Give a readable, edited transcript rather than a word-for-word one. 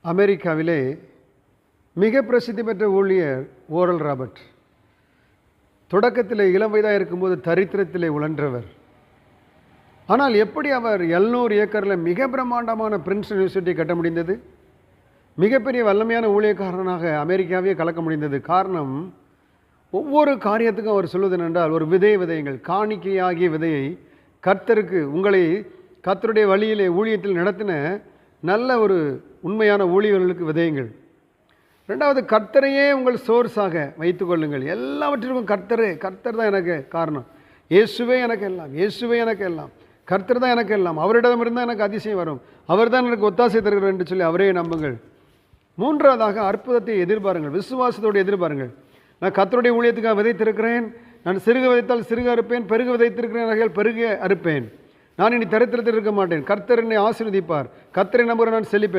அமெரிக்காவிலே மிக பிரசித்தி பெற்ற ஊழியர் ஓரல் ராபர்ட். தொடக்கத்தில் இளம் வயதாக இருக்கும்போது தரித்திரத்திலே உழன்றவர். ஆனால் எப்படி அவர் 700 ஏக்கரில் மிக பிரம்மாண்டமான பிரின்ஸ்டன் யூனிவர்சிட்டி கட்ட முடிந்தது? மிகப்பெரிய வல்லமையான ஊழியக்காரனாக அமெரிக்காவே கலக்க முடிந்தது. காரணம், ஒவ்வொரு காரியத்துக்கும் அவர் சொல்வது என்னென்றால், ஒரு விதை விதையுங்கள், காணிக்கையாகிய விதையை கர்த்தருக்கு, உங்களை கர்த்தருடைய வழியிலே ஊழியத்தில் நடத்தின நல்ல ஒரு உண்மையான ஊழியர்களுக்கு விதையுங்கள். ரெண்டாவது, கர்த்தரையே உங்கள் சோர்ஸாக வைத்துக் கொள்ளுங்கள். எல்லாவற்றிற்கும் கர்த்தர் தான் எனக்கு காரணம். இயேசுவே எனக்கு எல்லாம், இயேசுவே எனக்கு எல்லாம், கர்த்தர் தான் எனக்கு எல்லாம், அவரிடமிருந்தால் எனக்கு அதிசயம் வரும், அவர் தான் எனக்கு ஒத்தாசை தருகிறார் என்று சொல்லி அவரே நம்புங்கள். மூன்றாவதாக, அற்புதத்தை எதிர்பாருங்கள், விசுவாசத்தோடு எதிர்பாருங்கள். நான் கர்த்தருடைய ஊழியத்துக்காக விதைத்திருக்கிறேன், நான் சிறுக விதைத்தால் சிறுக அறுப்பேன், பெருக விதைத்திருக்கிறேன் பெருக அறுப்பேன், நான் இனி தரித்திரத்தில் இருக்க மாட்டேன், கர்த்தர் என்னை ஆசீர்வதிப்பார், கர்த்தரை நம்புகிற நான் செழிப்பேன்.